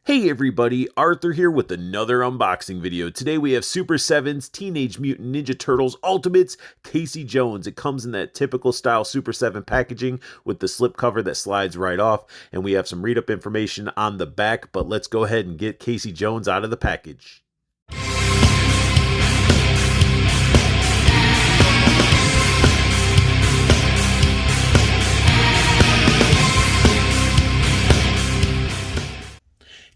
Hey everybody, Arthur here with another unboxing video. Today we have Super7's Teenage Mutant Ninja Turtles Ultimates Casey Jones. It comes in that typical style Super7 packaging with the slipcover that slides right off, and we have some read-up information on the back, but let's go ahead and get Casey Jones out of the package.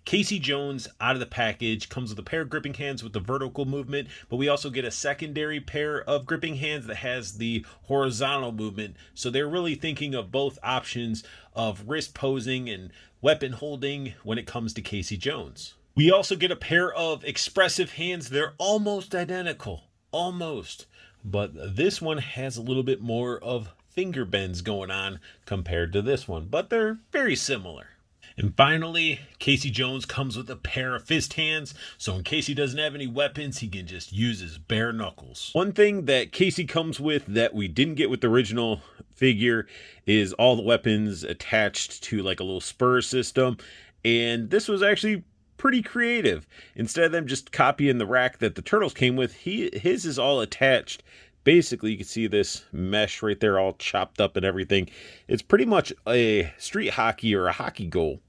Casey Jones out of the package comes with a pair of gripping hands with the vertical movement, but we also get a secondary pair of gripping hands that has the horizontal movement. So they're really thinking of both options of wrist posing and weapon holding when it comes to Casey Jones. We also get a pair of expressive hands. They're almost identical, almost, but this one has a little bit more of finger bends going on compared to this one, but they're very similar. And finally, Casey Jones comes with a pair of fist hands, so in case he doesn't have any weapons, he can just use his bare knuckles. One thing that Casey comes with that we didn't get with the original figure is all the weapons attached to like a little spur system, and this was actually pretty creative. Instead of them just copying the rack that the Turtles came with, his is all attached. Basically, you can see this mesh right there all chopped up and everything. It's pretty much a street hockey or a hockey goal,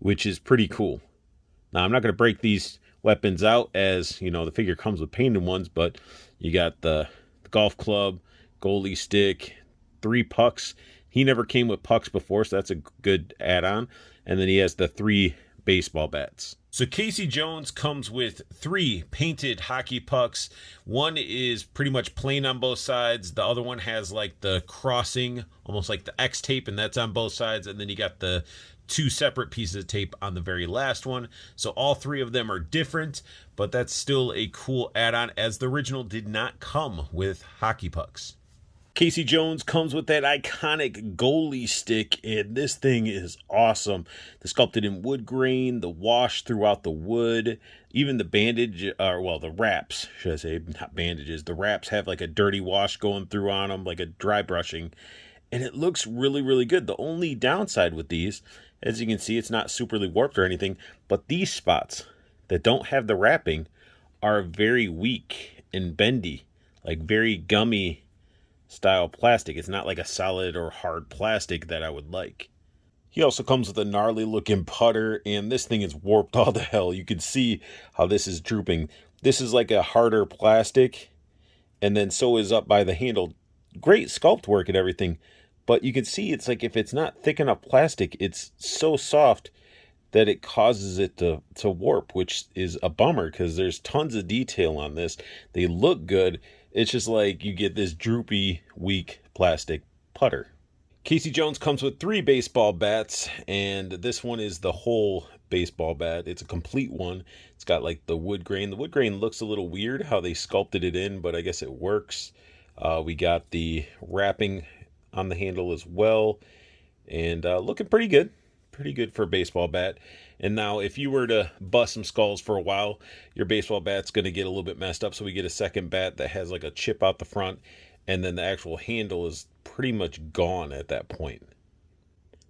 which is pretty cool. Now, I'm not going to break these weapons out as, you know, the figure comes with painted ones, but you got the golf club, goalie stick, 3 pucks. He never came with pucks before, so that's a good add-on. And then he has the 3 baseball bats. So Casey Jones comes with 3 painted hockey pucks. One is pretty much plain on both sides. The other one has like the crossing, almost like the X tape, and that's on both sides. And then you got the 2 separate pieces of tape on the very last one. So all 3 of them are different, but that's still a cool add-on as the original did not come with hockey pucks. Casey Jones comes with that iconic goalie stick, and this thing is awesome. The sculpted in wood grain, the wash throughout the wood, even the bandage, or well, the wraps, should I say, not bandages. The wraps have like a dirty wash going through on them, like a dry brushing, and it looks really, really good. The only downside with these, as you can see, it's not superly warped or anything, but these spots that don't have the wrapping are very weak and bendy, like very gummy style plastic. It's not like a solid or hard plastic that I would like. He also comes with a gnarly looking putter, and this thing is warped all to hell. You can see how this is drooping. This is like a harder plastic, and then so is up by the handle. Great sculpt work and everything, but you can see it's like if it's not thick enough plastic, it's so soft that it causes it to warp, which is a bummer because there's tons of detail on this. They look good. It's just like you get this droopy, weak plastic putter. Casey Jones comes with 3 baseball bats, and this one is the whole baseball bat. It's a complete one. It's got like the wood grain. The wood grain looks a little weird how they sculpted it in, but I guess it works. We got the wrapping on the handle as well, and looking pretty good. Pretty good for a baseball bat. And now if you were to bust some skulls for a while, your baseball bat's going to get a little bit messed up, so we get a second bat that has like a chip out the front, and then the actual handle is pretty much gone at that point.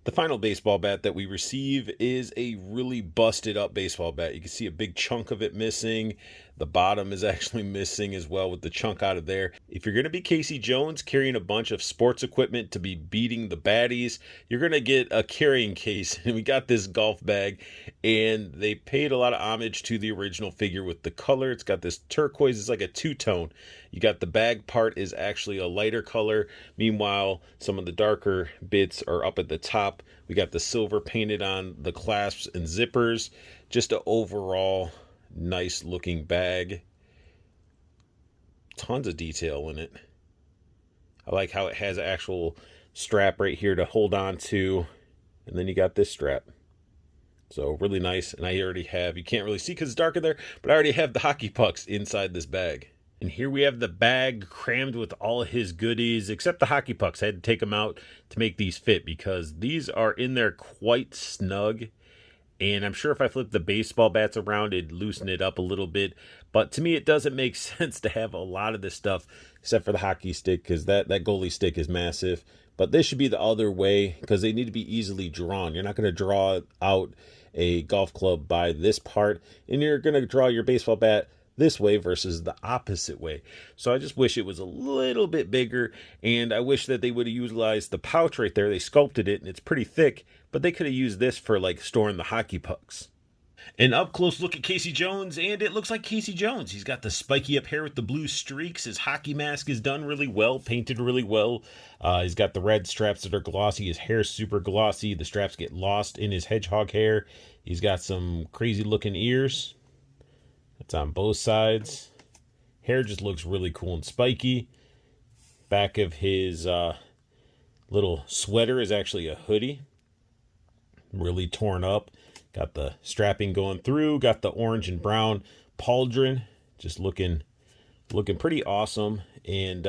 The final baseball bat that we receive is a really busted up baseball bat. You can see a big chunk of it missing. The bottom is actually missing as well with the chunk out of there. If you're going to be Casey Jones carrying a bunch of sports equipment to be beating the baddies, you're going to get a carrying case. And we got this golf bag, and they paid a lot of homage to the original figure with the color. It's got this turquoise. It's like a 2-tone. You got the bag part is actually a lighter color. Meanwhile, some of the darker bits are up at the top. We got the silver painted on the clasps and zippers. Just an overall nice looking bag. Tons of detail in it. I like how it has an actual strap right here to hold on to. And then you got this strap. So really nice. And I already have, you can't really see because it's darker there, but I already have the hockey pucks inside this bag. And here we have the bag crammed with all of his goodies, except the hockey pucks. I had to take them out to make these fit because these are in there quite snug. And I'm sure if I flip the baseball bats around, it'd loosen it up a little bit. But to me, it doesn't make sense to have a lot of this stuff, except for the hockey stick, because that goalie stick is massive. But this should be the other way because they need to be easily drawn. You're not going to draw out a golf club by this part, and you're going to draw your baseball bat this way versus the opposite way. So I just wish it was a little bit bigger, and I wish that they would have utilized the pouch right there. They sculpted it and it's pretty thick, but they could have used this for like storing the hockey pucks. An up close look at Casey Jones, and it looks like Casey Jones. He's got the spiky up hair with the blue streaks. His hockey mask is done really well, painted really well. He's got the red straps that are glossy. His hair's super glossy. The straps get lost in his hedgehog hair. He's got some crazy looking ears. It's on both sides. Hair just looks really cool and spiky. Back of his little sweater is actually a hoodie. Really torn up. Got the strapping going through. Got the orange and brown pauldron. Just looking pretty awesome. And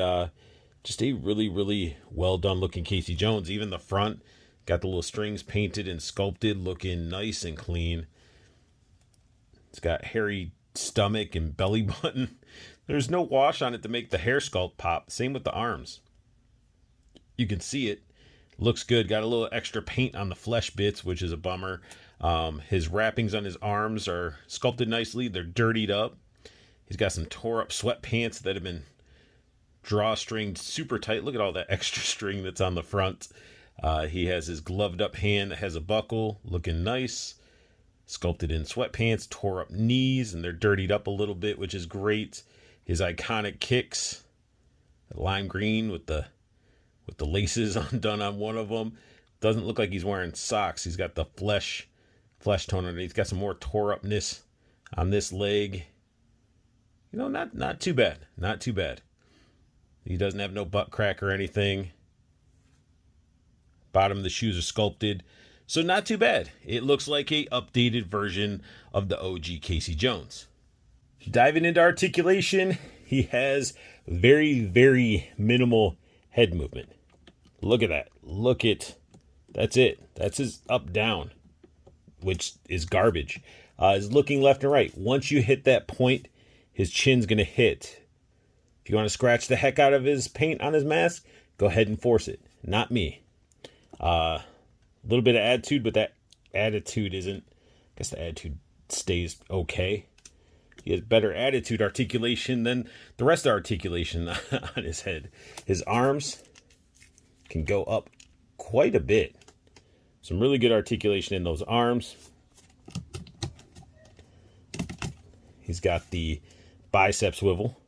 just a really, really well done looking Casey Jones. Even the front. Got the little strings painted and sculpted. Looking nice and clean. It's got hairy stomach and belly button. There's no wash on it to make the hair sculpt pop. Same with the arms. You can see it. Looks good. Got a little extra paint on the flesh bits, which is a bummer. His wrappings on his arms are sculpted nicely. They're dirtied up. He's got some tore up sweatpants that have been drawstringed super tight. Look at all that extra string that's on the front. He has his gloved up hand that has a buckle. Looking nice. Sculpted in sweatpants, tore up knees, and they're dirtied up a little bit, which is great. His iconic kicks, lime green with the laces undone on one of them. Doesn't look like he's wearing socks. He's got the flesh tone underneath. He's got some more tore upness on this leg. You know, not too bad. Not too bad. He doesn't have no butt crack or anything. Bottom of the shoes are sculpted. So not too bad. It looks like a updated version of the OG Casey Jones. Diving into articulation, he has very, very minimal head movement. Look at that. That's it. That's his up down, which is garbage. Is looking left and right. Once you hit that point, his chin's going to hit. If you want to scratch the heck out of his paint on his mask, go ahead and force it. Not me. A little bit of attitude, but that attitude isn't. I guess the attitude stays okay. He has better attitude articulation than the rest of articulation on his head. His arms can go up quite a bit. Some really good articulation in those arms. He's got the bicep swivel.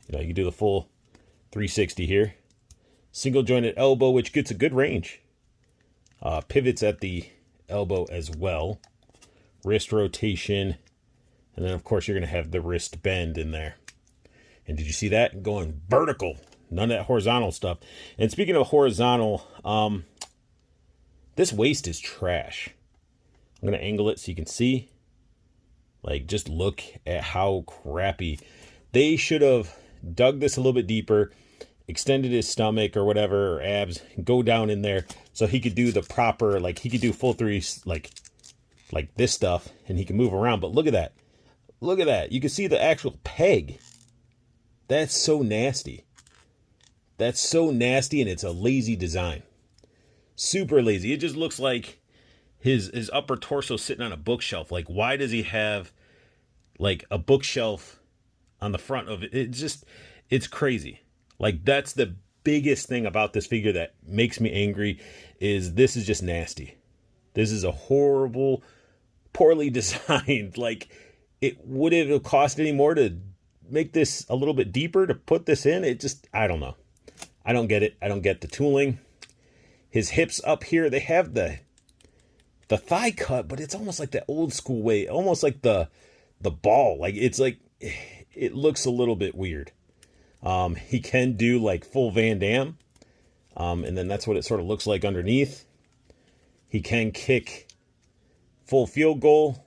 You know, you can do the full 360 here. Single jointed elbow, which gets a good range. Pivots at the elbow as well. Wrist rotation. And then, of course, you're going to have the wrist bend in there. And did you see that? Going vertical. None of that horizontal stuff. And speaking of horizontal, this waist is trash. I'm going to angle it so you can see. Like, just look at how crappy. They should have dug this a little bit deeper, extended his stomach or whatever, or abs, go down in there so he could do the proper, like, he could do full threes, like this stuff, and he can move around. But look at that. Look at that. You can see the actual peg. That's so nasty. That's so nasty, and it's a lazy design. Super lazy. It just looks like his upper torso sitting on a bookshelf. Like, why does he have, like, a bookshelf on the front of it? It's crazy. Like, that's the biggest thing about this figure that makes me angry, is this is just nasty. This is a horrible, poorly designed. Like, it would have cost any more to make this a little bit deeper to put this in. It just, I don't know. I don't get it. I don't get the tooling. His hips up here, they have the thigh cut, but it's almost like the old school way, almost like the ball. Like, it's like, it looks a little bit weird. He can do like full Van Damme. And then that's what it sort of looks like underneath. He can kick full field goal,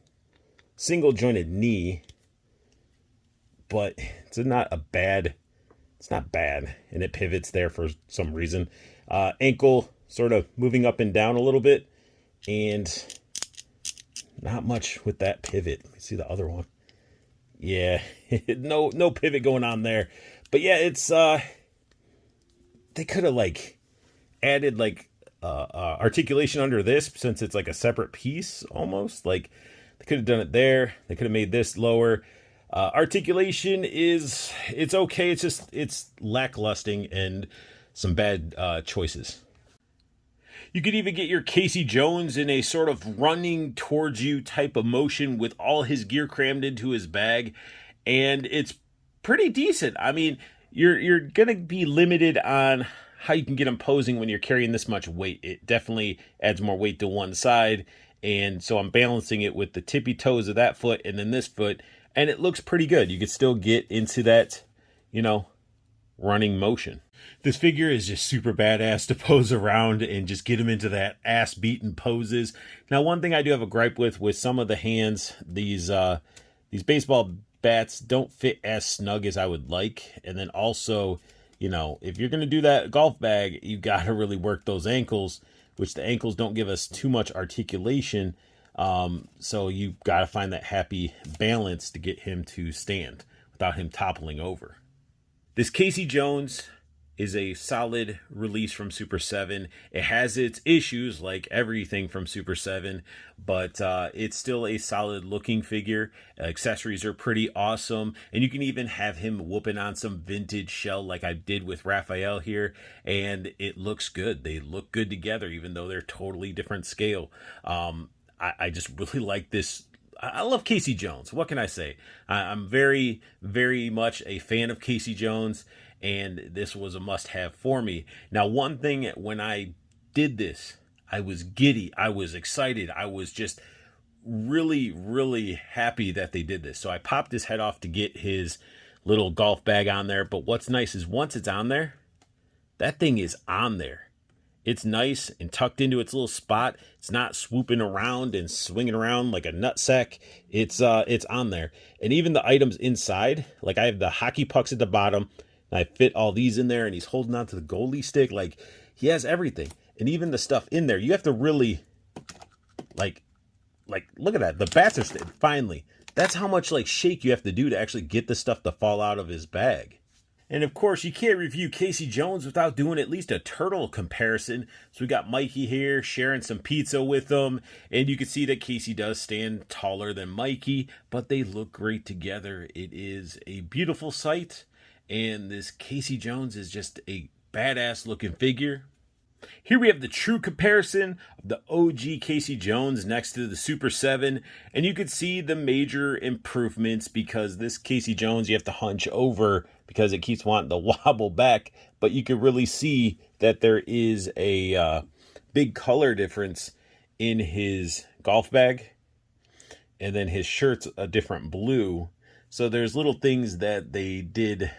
single jointed knee, but it's not bad. And it pivots there for some reason. Ankle sort of moving up and down a little bit, and not much with that pivot. Let me see the other one. Yeah, no pivot going on there. But yeah, it's they could have like added like articulation under this, since it's like a separate piece almost. Like they could have done it there. They could have made this lower. Articulation it's okay. It's lacklusting and some bad choices. You could even get your Casey Jones in a sort of running towards you type of motion with all his gear crammed into his bag, and it's pretty decent. I mean, you're gonna be limited on how you can get him posing when you're carrying this much weight. It definitely adds more weight to one side, and so I'm balancing it with the tippy toes of that foot and then this foot, and it looks pretty good. You could still get into that, running motion. This figure is just super badass to pose around and just get him into that ass beating poses. Now, one thing I do have a gripe with some of the hands, these baseball bats don't fit as snug as I would like. And then also, if you're going to do that golf bag, you got to really work those ankles, which the ankles don't give us too much articulation. So you got to find that happy balance to get him to stand without him toppling over. This Casey Jones is a solid release from Super 7. It has its issues like everything from Super 7, but it's still a solid looking figure. Accessories are pretty awesome, and you can even have him whooping on some vintage shell like I did with Raphael here, and it looks good. They look good together even though they're totally different scale. I just really like this. I love Casey Jones. What can I say? I'm very, very much a fan of Casey Jones, and this was a must-have for me. Now, one thing, when I did this, I was giddy. I was excited. I was just really, really happy that they did this. So I popped his head off to get his little golf bag on there. But what's nice is once it's on there, that thing is on there. It's nice and tucked into its little spot. It's not swooping around and swinging around like a nutsack. It's on there. And even the items inside, like I have the hockey pucks at the bottom, and I fit all these in there, and he's holding on to the goalie stick. Like, he has everything. And even the stuff in there, you have to really, like look at that. The bats are finally. That's how much, shake you have to do to actually get the stuff to fall out of his bag. And of course, you can't review Casey Jones without doing at least a turtle comparison. So we got Mikey here sharing some pizza with them. And you can see that Casey does stand taller than Mikey, but they look great together. It is a beautiful sight. And this Casey Jones is just a badass looking figure. Here we have the true comparison of the OG Casey Jones next to the Super 7, and you can see the major improvements because this Casey Jones you have to hunch over because it keeps wanting to wobble back, but you can really see that there is a big color difference in his golf bag, and then his shirt's a different blue. So there's little things that they did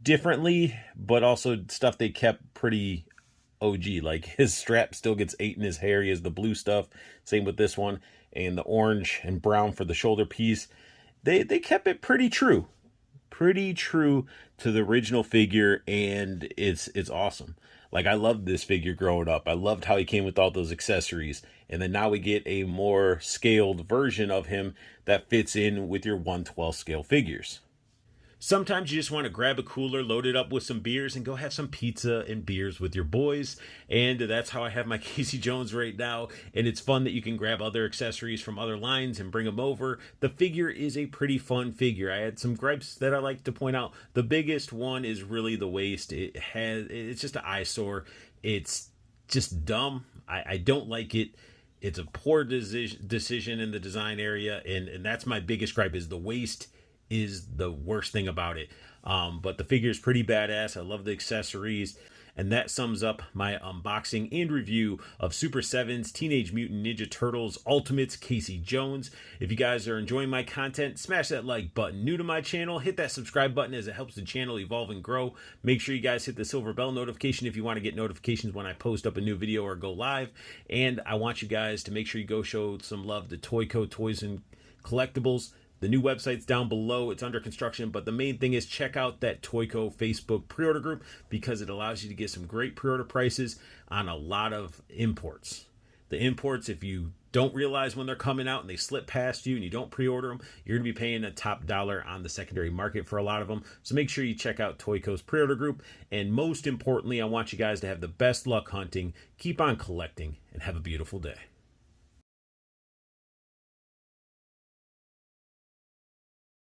differently, but also stuff they kept pretty OG. Like his strap still gets 8 in his hair. He has the blue stuff. Same with this one. And the orange and brown for the shoulder piece. They kept it pretty true. Pretty true to the original figure, and it's awesome. Like, I loved this figure growing up. I loved how he came with all those accessories. And then now we get a more scaled version of him that fits in with your 1/12 scale figures. Sometimes you just want to grab a cooler, load it up with some beers, and go have some pizza and beers with your boys. And that's how I have my Casey Jones right now. And it's fun that you can grab other accessories from other lines and bring them over. The figure is a pretty fun figure. I had some gripes that I like to point out. The biggest one is really the waist. It's just an eyesore. It's just dumb. I don't like it. It's a poor decision in the design area. And that's my biggest gripe, is the waist is the worst thing about it. But the figure is pretty badass. I love the accessories. And that sums up my unboxing and review of Super 7's Teenage Mutant Ninja Turtles Ultimates Casey Jones. If you guys are enjoying my content, smash that like button. New to my channel, hit that subscribe button as it helps the channel evolve and grow. Make sure you guys hit the silver bell notification if you want to get notifications when I post up a new video or go live. And I want you guys to make sure you go show some love to Toyco Toys and Collectibles. The new website's down below. It's under construction, but the main thing is check out that Toyco Facebook pre-order group because it allows you to get some great pre-order prices on a lot of imports. The imports, if you don't realize when they're coming out and they slip past you and you don't pre-order them, you're going to be paying a top dollar on the secondary market for a lot of them. So make sure you check out Toyco's pre-order group. And most importantly, I want you guys to have the best luck hunting, keep on collecting, and have a beautiful day.